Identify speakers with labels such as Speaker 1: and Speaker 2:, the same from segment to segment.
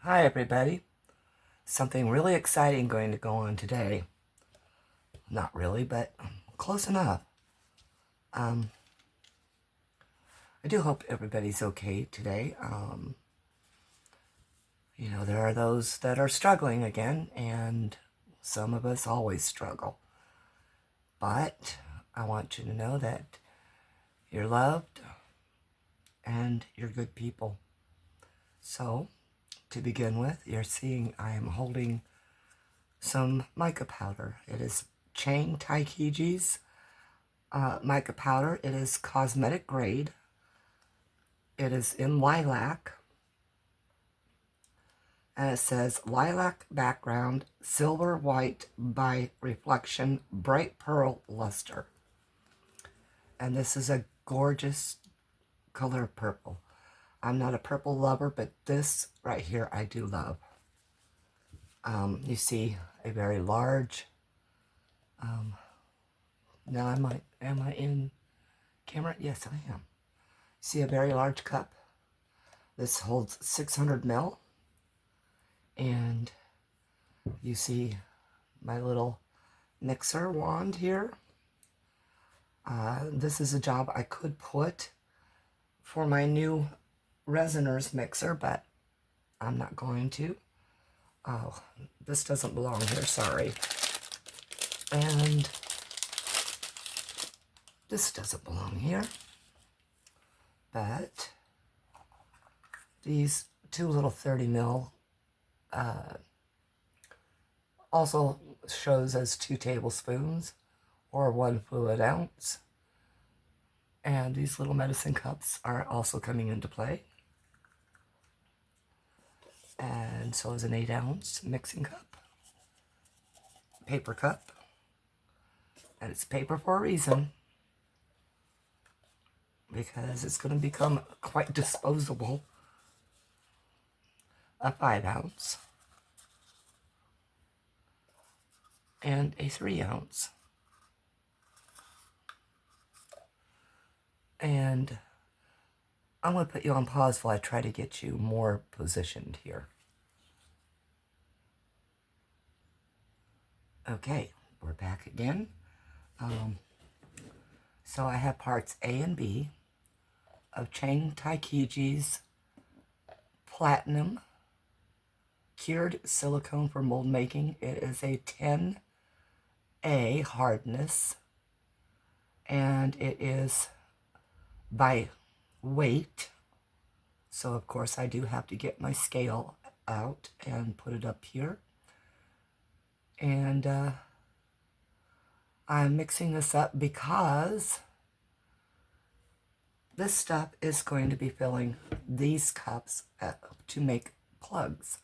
Speaker 1: Hi everybody. Something really exciting going to go on today. Not really, but close enough. I do hope everybody's okay today. There are those that are struggling again, and some of us always struggle. But I want you to know that you're loved and you're good people. So, to begin with, you're seeing I am holding some mica powder. It is Changtikeji's mica powder. It is cosmetic grade. It is in lilac. And it says lilac background, silver white by reflection, bright pearl luster. And this is a gorgeous color of purple. I'm not a purple lover, but this right here I do love. You see a very large, now am I in camera? Yes, I am. See a very large cup. This holds 600 ml. And you see my little mixer wand here. This is a job I could put for my new resiners mixer, but I'm not going to. Oh, this doesn't belong here, sorry. And this doesn't belong here. But these two little 30 ml also shows as 2 tablespoons or 1 fluid ounce. And these little medicine cups are also coming into play. And so is an 8 ounce mixing cup, paper cup. And it's paper for a reason, because it's going to become quite disposable. A 5 ounce and a 3 ounce. And I'm going to put you on pause while I try to get you more positioned here. Okay, we're back again. So I have parts A and B of Changtikeji's Platinum Cured Silicone for Mold Making. It is a 10A hardness, and it is by weight. So of course I do have to get my scale out and put it up here. And I'm mixing this up because this stuff is going to be filling these cups to make plugs,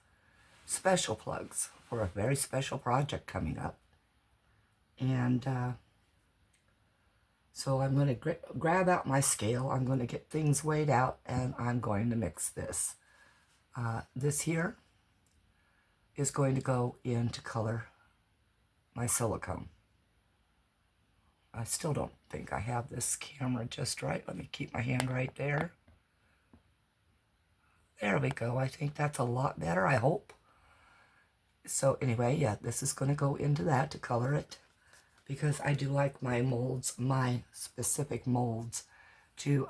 Speaker 1: special plugs for a very special project coming up. And so I'm going to grab out my scale. I'm going to get things weighed out, and I'm going to mix this. This here is going to go in to color my silicone. I still don't think I have this camera just right. Let me keep my hand right there. There we go. I think that's a lot better, I hope. So anyway, yeah, this is going to go into that to color it, because I do like my molds, my specific molds, to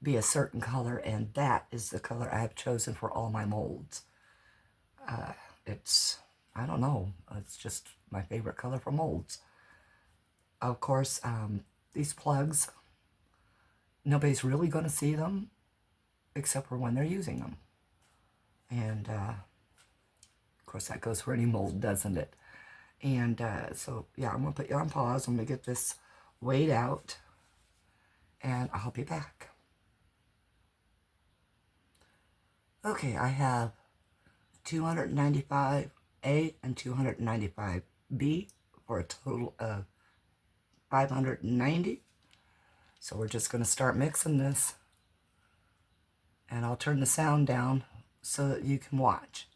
Speaker 1: be a certain color, and that is the color I have chosen for all my molds. I don't know, it's just my favorite color for molds. Of course, these plugs, nobody's really going to see them except for when they're using them. And of course that goes for any mold, doesn't it? And so yeah, I'm going to put you on pause. I'm going to get this weighed out, and I'll be back. Okay, I have 295A and 295B for a total of 590. So we're just going to start mixing this, and I'll turn the sound down so that you can watch.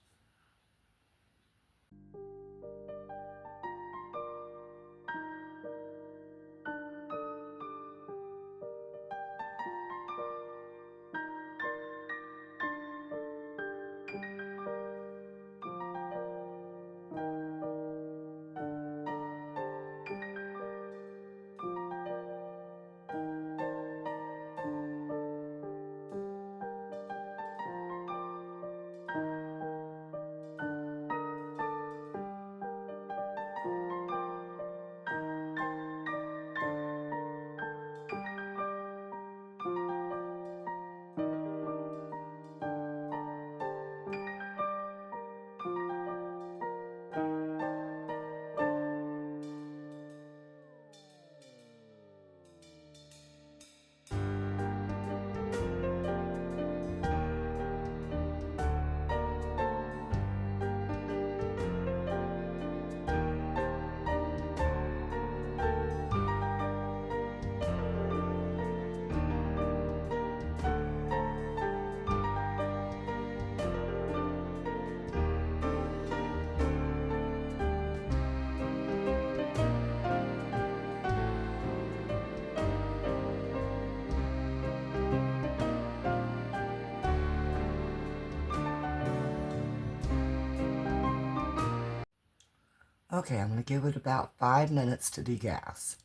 Speaker 1: Okay, I'm going to give it about 5 minutes to degas.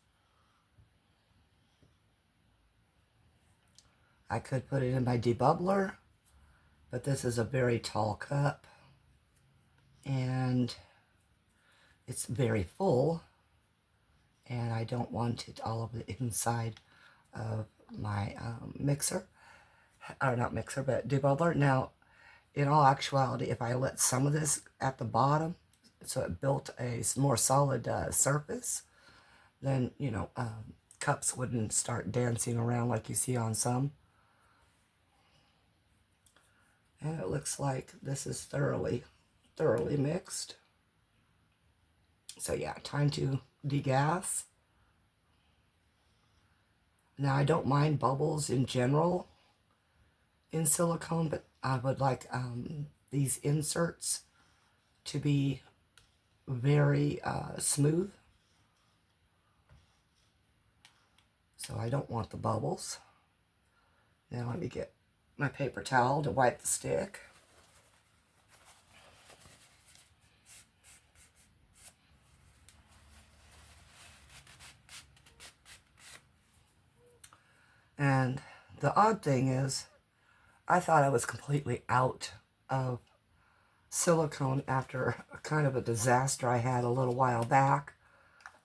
Speaker 1: I could put it in my debubbler, but this is a very tall cup and it's very full, and I don't want it all over the inside of my mixer, or not mixer, but debubbler. Now, in all actuality, if I let some of this at the bottom, so it built a more solid surface, then, you know, cups wouldn't start dancing around like you see on some. And it looks like this is thoroughly mixed. So yeah, time to degas. Now, I don't mind bubbles in general in silicone, but I would like these inserts to be very smooth. So I don't want the bubbles. Now let me get my paper towel to wipe the stick. And the odd thing is, I thought I was completely out of silicone after kind of a disaster I had a little while back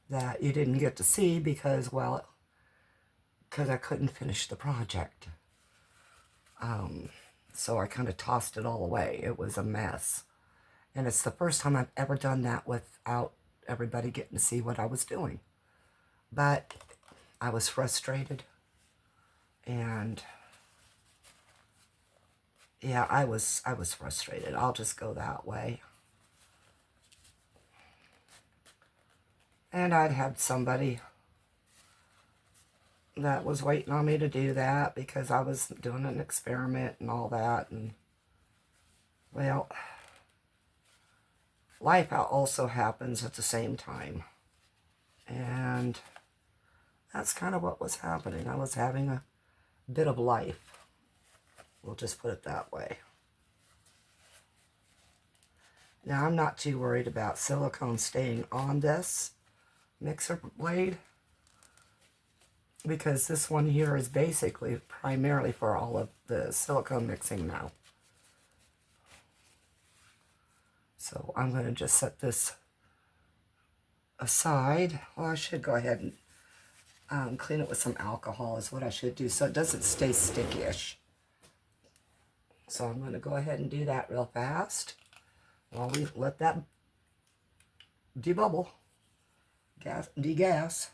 Speaker 1: that you didn't get to see because, well, because I couldn't finish the project. So I kind of tossed it all away. It was a mess. And it's the first time I've ever done that without everybody getting to see what I was doing. But I was frustrated. And yeah, I was frustrated. I'll just go that way. And I'd had somebody that was waiting on me to do that because I was doing an experiment and all that. And, well, life also happens at the same time. And that's kind of what was happening. I was having a bit of life. We'll just put it that way. Now, I'm not too worried about silicone staying on this mixer blade, because this one here is basically primarily for all of the silicone mixing now. So I'm going to just set this aside. Well, I should go ahead and clean it with some alcohol is what I should do so it doesn't stay stickish. So I'm going to go ahead and do that real fast while we let that debubble, degas.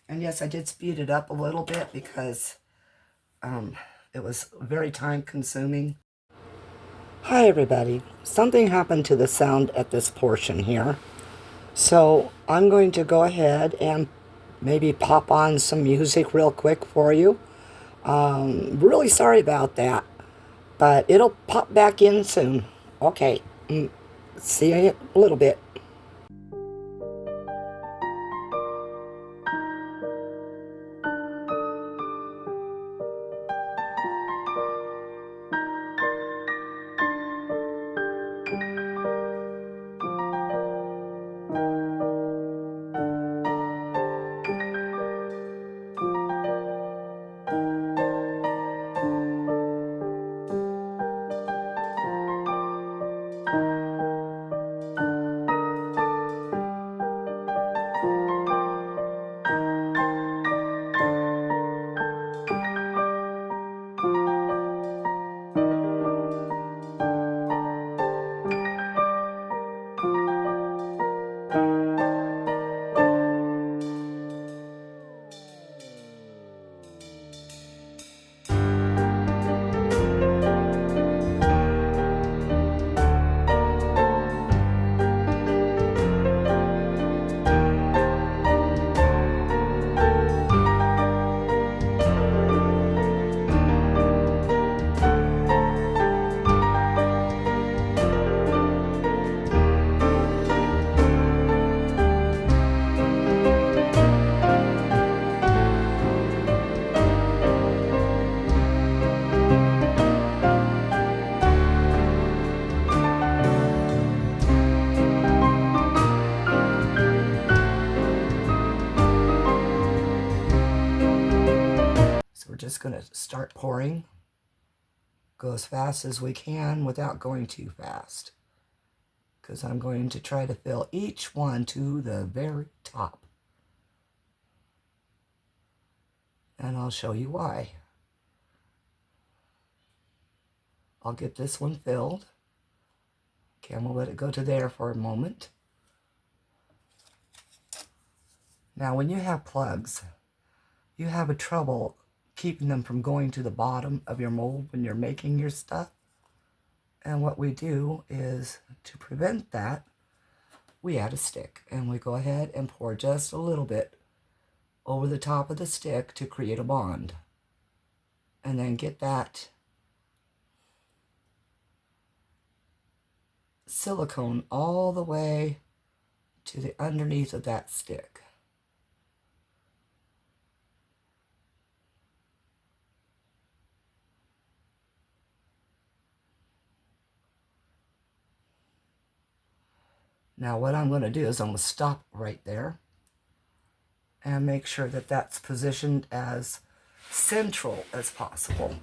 Speaker 1: And yes, I did speed it up a little bit because it was very time consuming. Hi everybody. Something happened to the sound at this portion here. So I'm going to go ahead and maybe pop on some music real quick for you. Really sorry about that, but it'll pop back in soon. Okay, see you in a little bit. just going to start pouring. Go as fast as we can without going too fast, because I'm going to try to fill each one to the very top. And I'll show you why. I'll get this one filled. Okay, I'm going to let it go to there for a moment. Now, when you have plugs, you have a trouble keeping them from going to the bottom of your mold when you're making your stuff. And what we do is, to prevent that, we add a stick. And we go ahead and pour just a little bit over the top of the stick to create a bond. And then get that silicone all the way to the underneath of that stick. Now what I'm going to do is I'm going to stop right there and make sure that that's positioned as central as possible.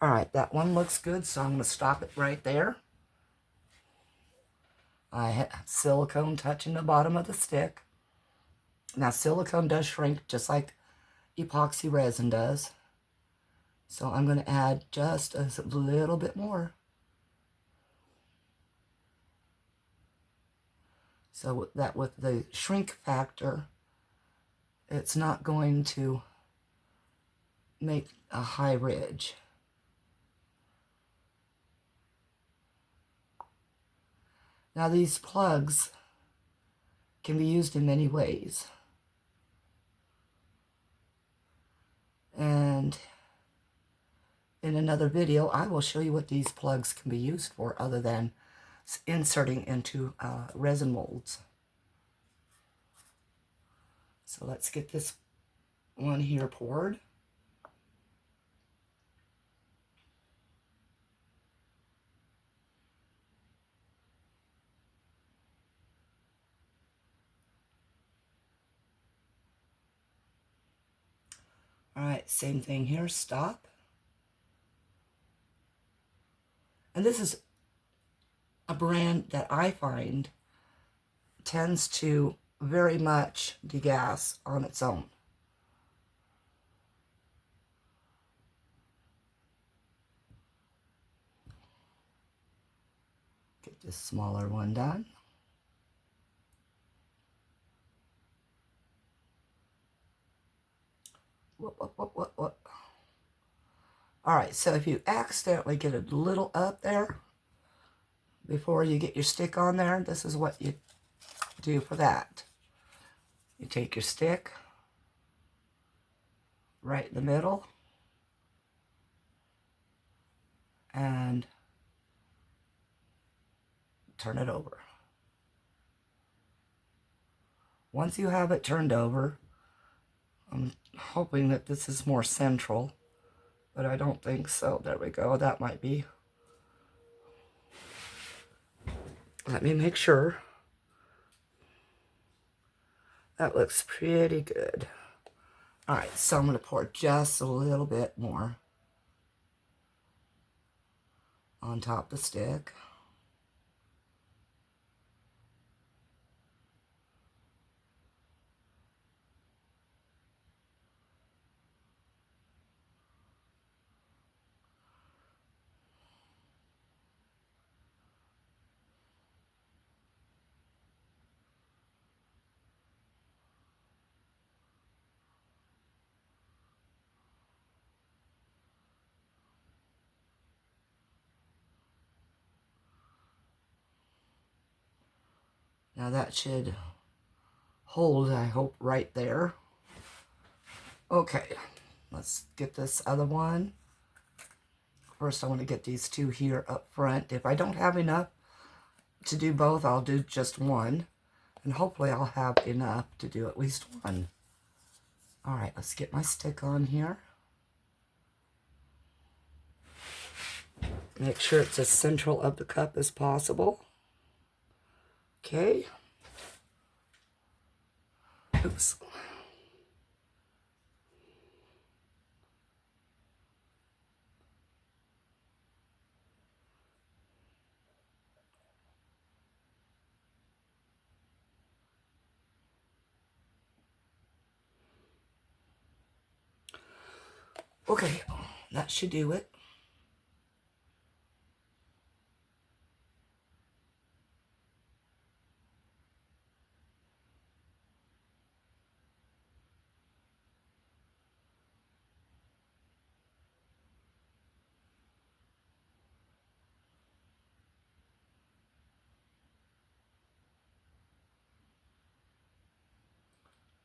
Speaker 1: All right, that one looks good, so I'm going to stop it right there. I have silicone touching the bottom of the stick. Now, silicone does shrink just like epoxy resin does. So I'm going to add just a little bit more. So that with the shrink factor, it's not going to make a high ridge. Now these plugs can be used in many ways. And in another video, I will show you what these plugs can be used for other than inserting into resin molds. So let's get this one here poured. All right, same thing here, stop. And this is a brand that I find tends to very much degas on its own. Get this smaller one done. Whoop. All right, so if you accidentally get a little up there before you get your stick on there, this is what you do for that. You take your stick right in the middle and turn it over. Once you have it turned over, I'm hoping that this is more central, but I don't think so. There we go. That might be. Let me make sure. That looks pretty good. All right, so I'm going to pour just a little bit more on top of the stick. Now that should hold, I hope, right there. Okay, let's get this other one. First, I want to get these two here up front. If I don't have enough to do both, I'll do just one. And hopefully I'll have enough to do at least one. All right, let's get my stick on here. Make sure it's as central of the cup as possible. Okay. Oops. Okay, that should do it.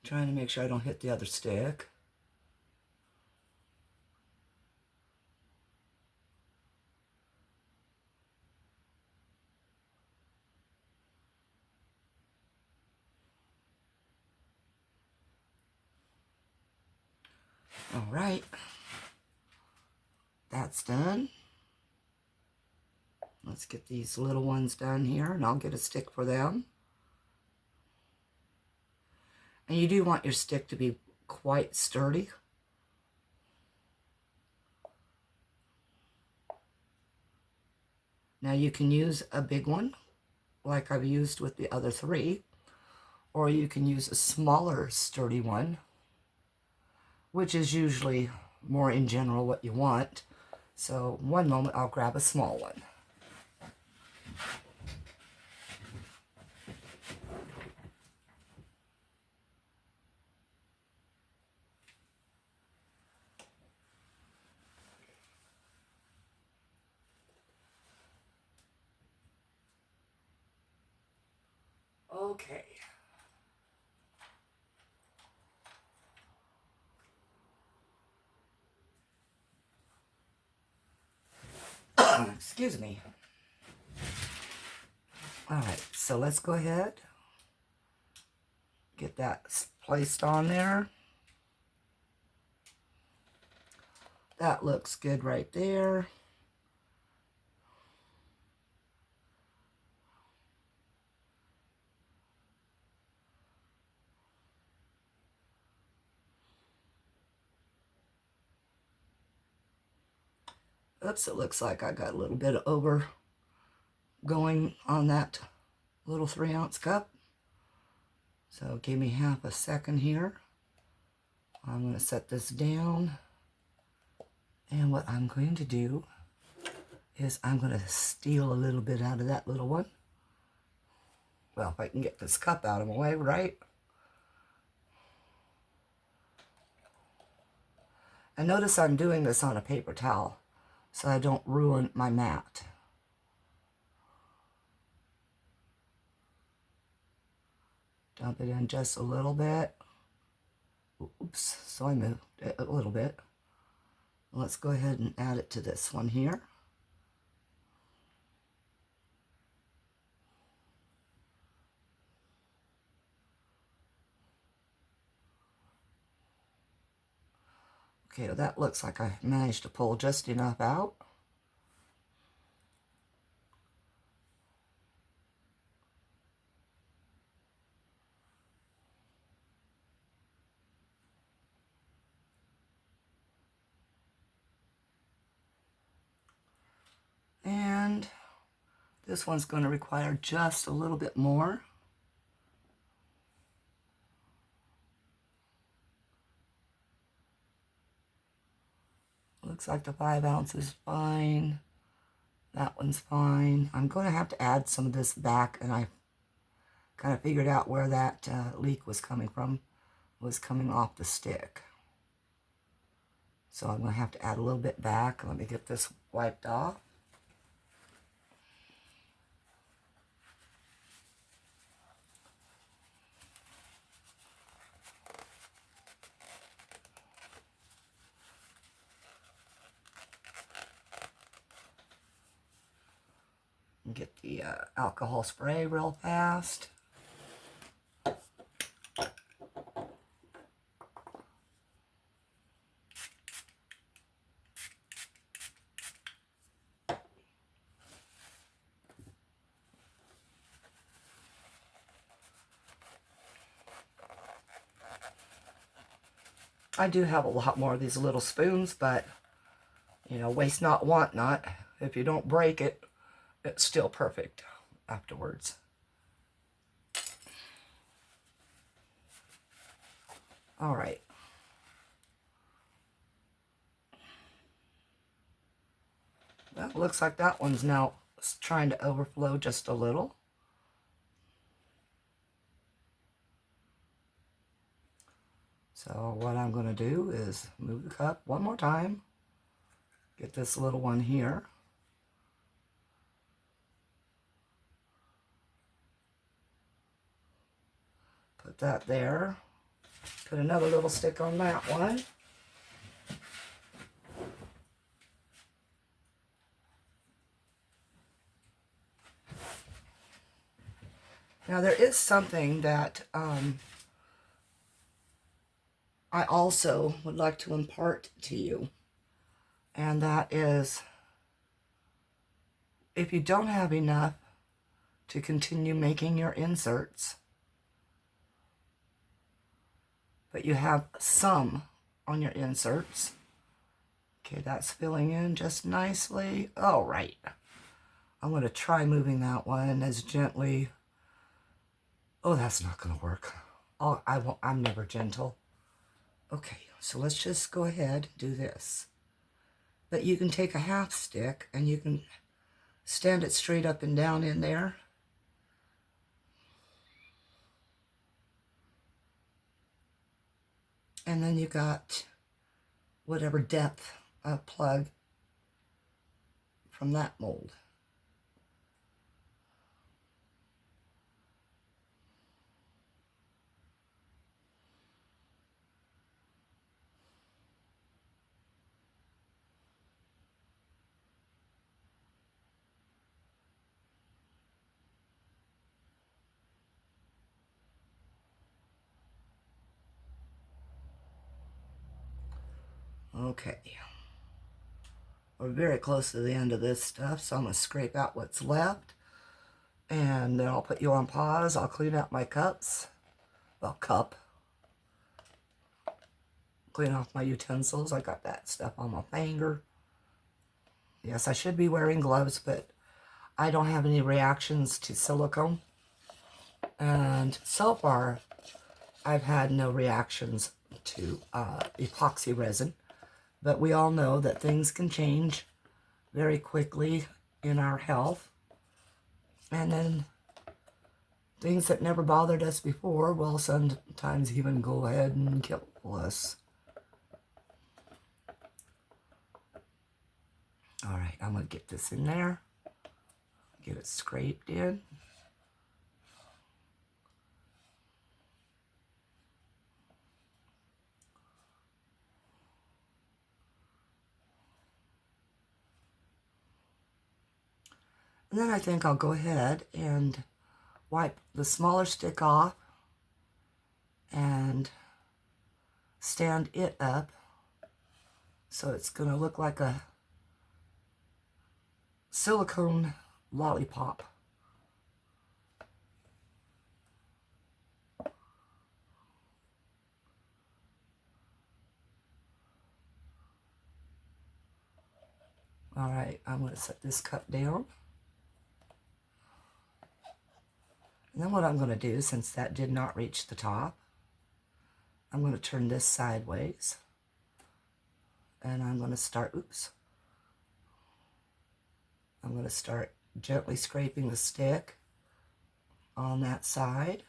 Speaker 1: Trying to make sure I don't hit the other stick. All right, that's done. Let's get these little ones done here, and I'll get a stick for them. And you do want your stick to be quite sturdy. Now you can use a big one, like I've used with the other three, or you can use a smaller, sturdy one, which is usually more in general what you want. So one moment, I'll grab a small one. Okay. Excuse me. All right, so let's go ahead, get that placed on there. That looks good right there. Oops, it looks like I got a little bit of over going on that little 3-ounce cup. So give me half a second here. I'm going to set this down. And what I'm going to do is I'm going to steal a little bit out of that little one. Well, if I can get this cup out of my way, right? And notice I'm doing this on a paper towel so I don't ruin my mat. Dump it in just a little bit. Oops, so I moved it a little bit. Let's go ahead and add it to this one here. Okay, well, that looks like I managed to pull just enough out. And this one's going to require just a little bit more. Looks like the 5 ounces is fine. That one's fine. I'm going to have to add some of this back, and I kind of figured out where that leak was coming from. It was coming off the stick. So I'm going to have to add a little bit back. Let me get this wiped off. And get the alcohol spray real fast. I do have a lot more of these little spoons, but, you know, waste not, want not. If you don't break it, it's still perfect afterwards. All right. Well, it looks like that one's now trying to overflow just a little. So what I'm going to do is move the cup one more time. Get this little one here. Put that there. Put another little stick on that one. Now there is something that I also would like to impart to you. And that is, if you don't have enough to continue making your inserts, but you have some on your inserts. Okay, that's filling in just nicely. All right. I'm going to try moving that one as gently. Oh, that's not going to work. Oh, I'm never gentle. Okay, so let's just go ahead and do this. But you can take a half stick and you can stand it straight up and down in there. And then you got whatever depth of plug from that mold. Okay. We're very close to the end of this stuff, so I'm going to scrape out what's left. And then I'll put you on pause. I'll clean out my cups. Well, cup. Clean off my utensils. I got that stuff on my finger. Yes, I should be wearing gloves, but I don't have any reactions to silicone. And so far, I've had no reactions to epoxy resin. But we all know that things can change very quickly in our health. And then things that never bothered us before will sometimes even go ahead and kill us. All right, I'm going to get this in there. Get it scraped in. And then I think I'll go ahead and wipe the smaller stick off and stand it up so it's going to look like a silicone lollipop. All right, I'm going to set this cup down. And then what I'm going to do, since that did not reach the top, I'm going to turn this sideways. And I'm going to start, I'm going to start gently scraping the stick on that side.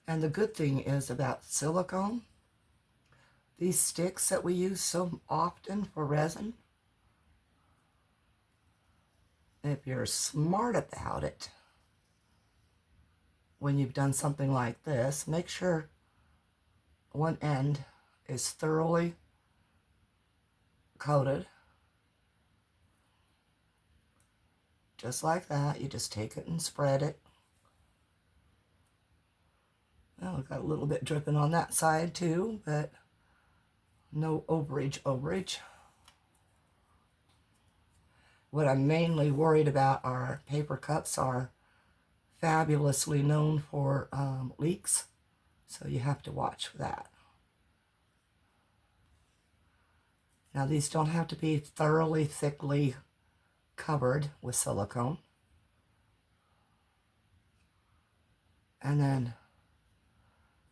Speaker 1: And the good thing is about silicone, these sticks that we use so often for resin, if you're smart about it, when you've done something like this, make sure one end is thoroughly coated. Just like that, you just take it and spread it. Well, we've got a little bit dripping on that side too, but no overage. What I'm mainly worried about are paper cups are fabulously known for leaks, so you have to watch for that. Now these don't have to be thoroughly, thickly covered with silicone. And then,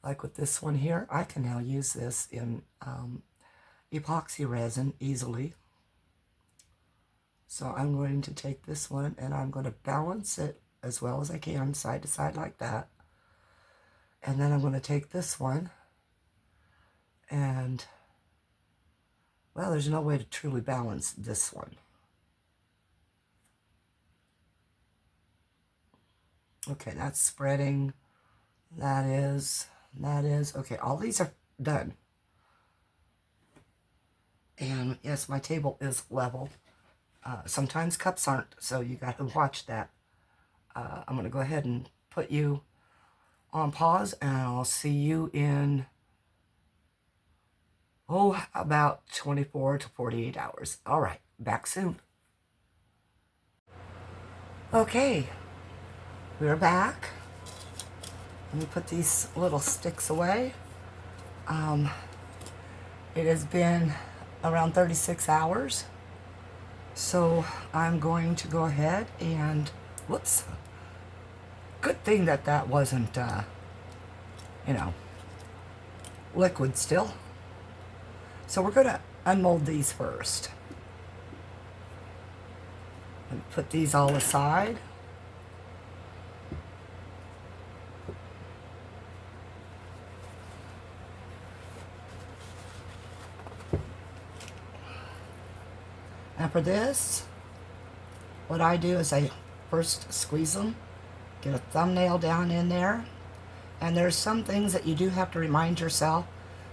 Speaker 1: like with this one here, I can now use this in epoxy resin easily. So I'm going to take this one and I'm going to balance it as well as I can, side to side like that. And then I'm going to take this one and, well, there's no way to truly balance this one. Okay, that's spreading. That is. Okay, all these are done. And yes, my table is level. Sometimes cups aren't, so you got to watch that. I'm going to go ahead and put you on pause, and I'll see you in, about 24 to 48 hours. All right, back soon. Okay, we're back. Let me put these little sticks away. It has been around 36 hours. So I'm going to go ahead and, whoops. Good thing that that wasn't, liquid still. So we're going to unmold these first. And put these all aside. And for this, what I do is I first squeeze them, get a thumbnail down in there, and there's some things that you do have to remind yourself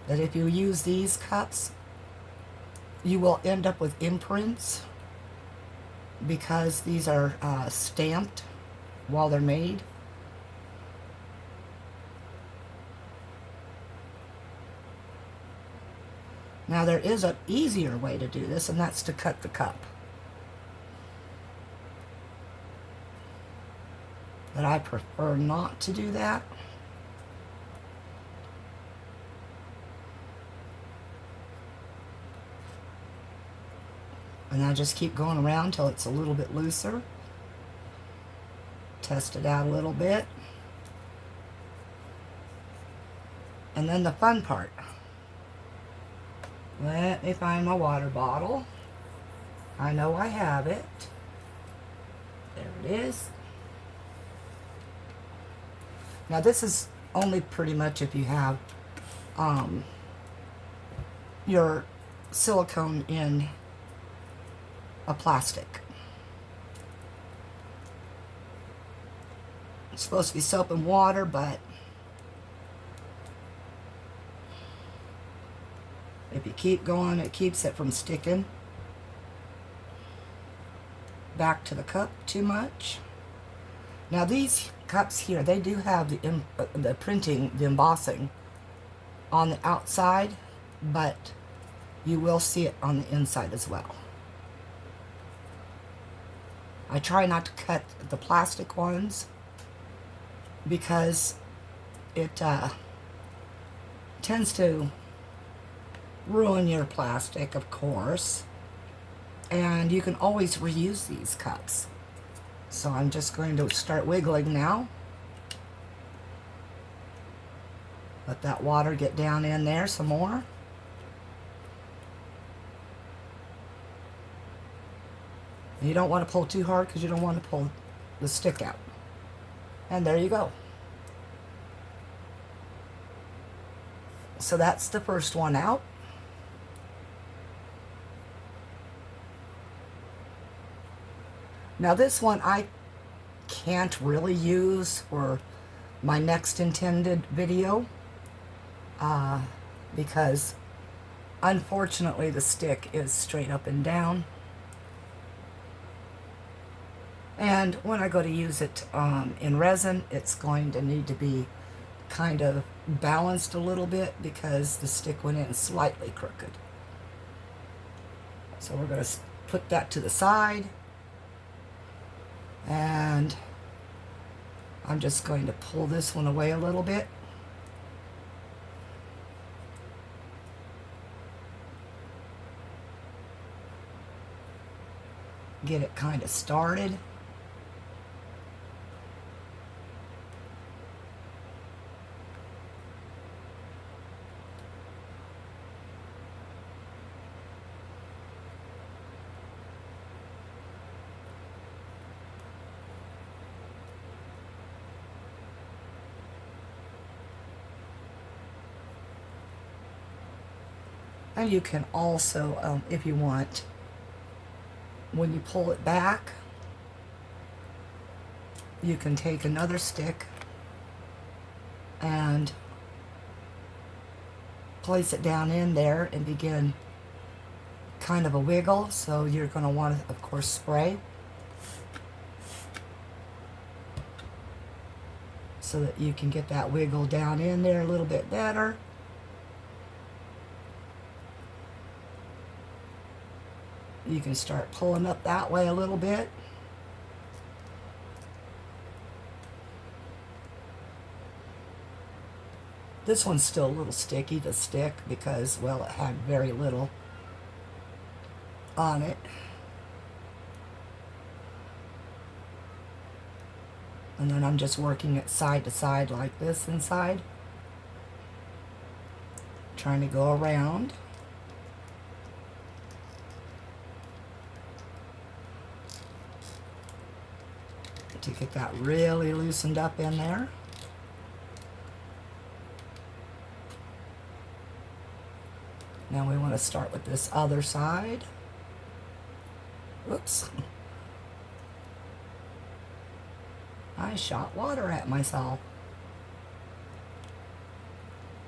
Speaker 1: that if you use these cups, you will end up with imprints because these are stamped while they're made. Now there is an easier way to do this, and that's to cut the cup. But I prefer not to do that. And I just keep going around till it's a little bit looser. Test it out a little bit. And then the fun part. Let me find my water bottle. I know I have it. There it is. Now this is only pretty much if you have your silicone in a plastic. It's supposed to be soap and water, but if you keep going, it keeps it from sticking back to the cup too much. Now these cups here, they do have the printing, the embossing on the outside, but you will see it on the inside as well. I try not to cut the plastic ones because it tends to ruin your plastic, of course, and you can always reuse these cups. So I'm just going to start wiggling now. Let that water get down in there some more. You don't want to pull too hard because you don't want to pull the stick out. And there you go. So that's the first one out. Now this one I can't really use for my next intended video because unfortunately the stick is straight up and down. And when I go to use it in resin, it's going to need to be kind of balanced a little bit because the stick went in slightly crooked. So we're going to put that to the side. And I'm just going to pull this one away a little bit. Get it kind of started. And you can also, if you want, when you pull it back, you can take another stick and place it down in there and begin kind of a wiggle. So you're going to want to, of course, spray so that you can get that wiggle down in there a little bit better. You can start pulling up that way a little bit. This one's still a little sticky to stick because, well, it had very little on it. And then I'm just working it side to side like this inside. Trying to go around. To get that really loosened up in there. Now we want to start with this other side. Oops. I shot water at myself.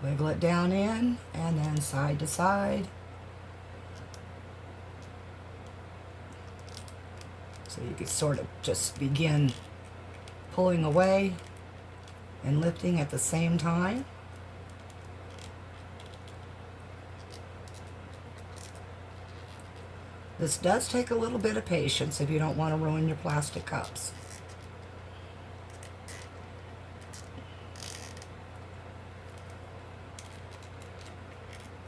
Speaker 1: Wiggle it down in and then side to side. So you can sort of just begin pulling away and lifting at the same time. This does take a little bit of patience if you don't want to ruin your plastic cups.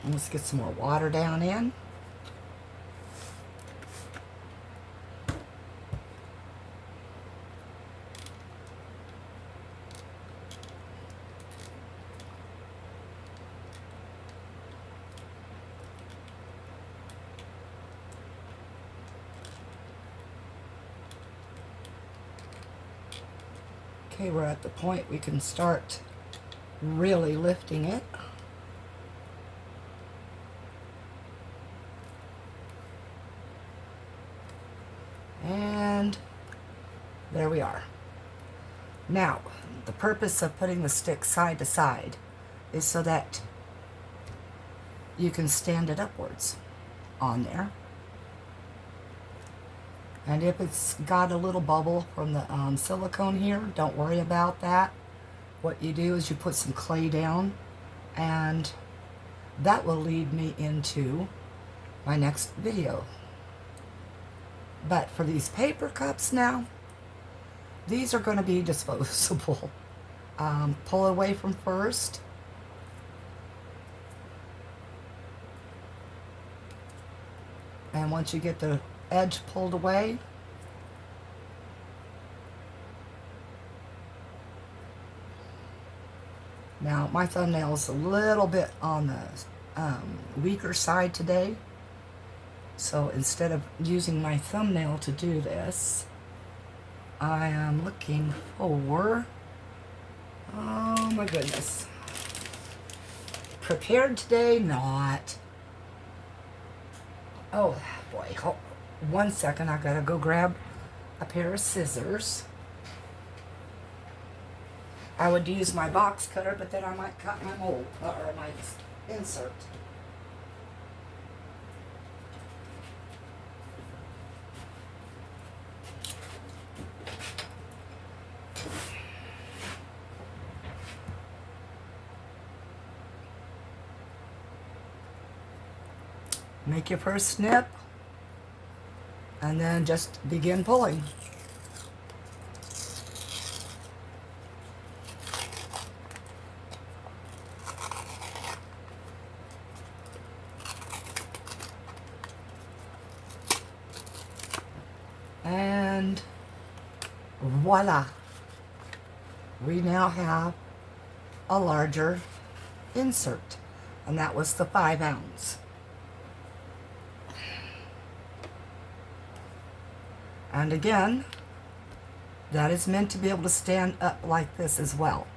Speaker 1: And let's get some more water down in. Okay, we're at the point we can start really lifting it. And there we are. Now, the purpose of putting the stick side to side is so that you can stand it upwards on there. And if it's got a little bubble from the silicone here, don't worry about that. What you do is you put some clay down, and that will lead me into my next video. But for these paper cups now, these are going to be disposable. Pull away from first. And once you get the edge pulled away, now my thumbnail is a little bit on the weaker side today, so instead of using my thumbnail to do this, I am looking for, oh my goodness, prepared today, not. Oh boy, hold 1 second, I gotta go grab a pair of scissors. I would use my box cutter, but then I might cut my mold, or my insert. Make your first snip, and then just begin pulling. voila, we now have a larger insert, and that was the 5 ounce. And again, that is meant to be able to stand up like this as well.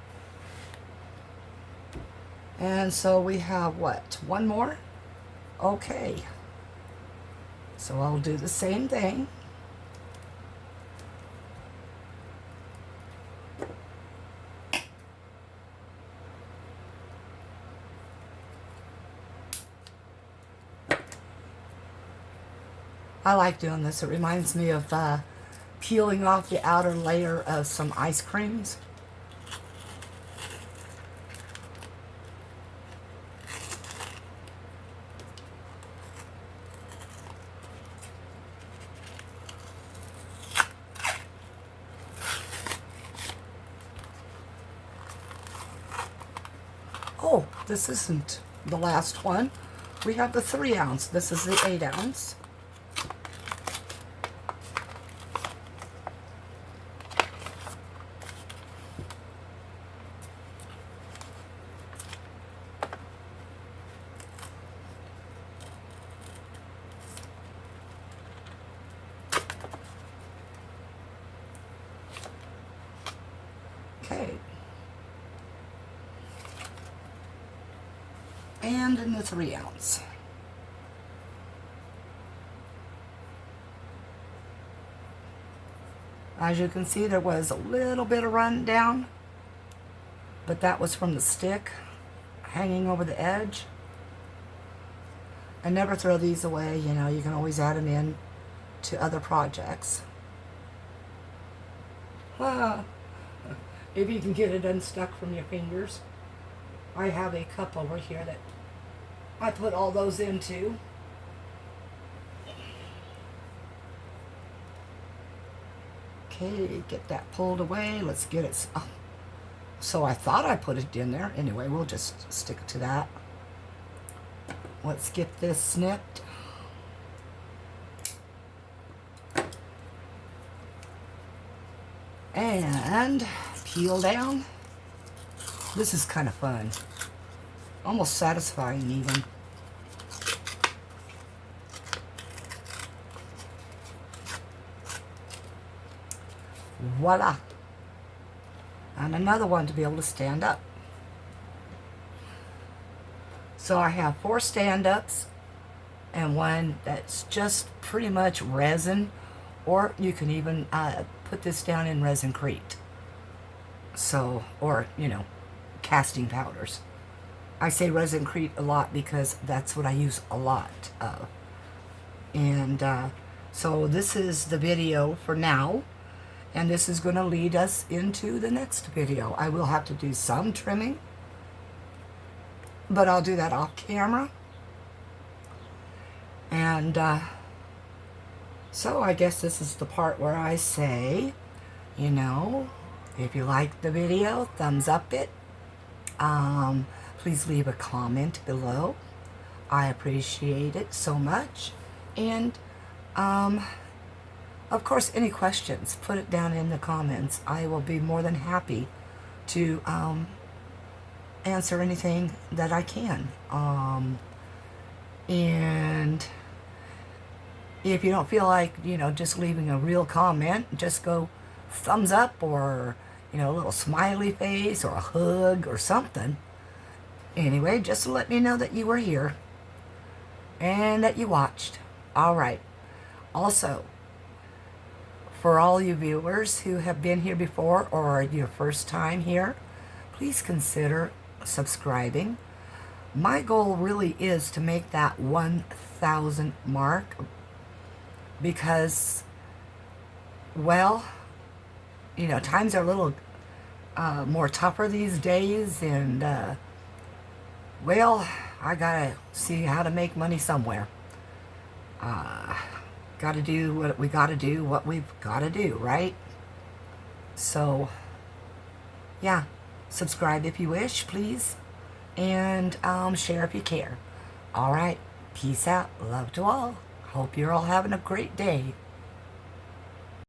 Speaker 1: And so we have what? One more? Okay. So I'll do the same thing. I like doing this. It reminds me of peeling off the outer layer of some ice creams. Oh, this isn't the last one. We have the 3 ounce. This is the 8 ounce. Okay. And in the 3 ounce. As you can see, there was a little bit of run down, but that was from the stick hanging over the edge. I never throw these away, you know, you can always add them in to other projects. If you can get it unstuck from your fingers. I have a cup over here that I put all those into. Okay, get that pulled away. Let's get it. Oh, so I thought I put it in there. Anyway, we'll just stick to that. Let's get this snipped. And peel down. This is kind of fun. Almost satisfying even. Voila. And another one to be able to stand up. So I have 4 stand-ups and one that's just pretty much resin, or you can even put this down in resin-crete. So, or, you know, casting powders. I say resin-crete a lot because that's what I use a lot of. And so this is the video for now, and this is going to lead us into the next video. I will have to do some trimming, but I'll do that off camera. And so I guess this is the part where I say, you know, if you like the video, thumbs up it. Please leave a comment below. I appreciate it so much. And of course, any questions, put it down in the comments. I will be more than happy to answer anything that I can. And if you don't feel like, you know, just leaving a real comment, just go thumbs up, or, you know, a little smiley face, or a hug, or something. Anyway, just to let me know that you were here and that you watched. All right. Also, for all you viewers who have been here before or your first time here, please consider subscribing. My goal really is to make that 1,000 mark because, well, you know, times are a little more tougher these days, and well, I gotta see how to make money somewhere. Gotta do what we gotta do, what we've gotta do, right? So, yeah, subscribe if you wish, please, and share if you care. All right, peace out, love to all. Hope you're all having a great day.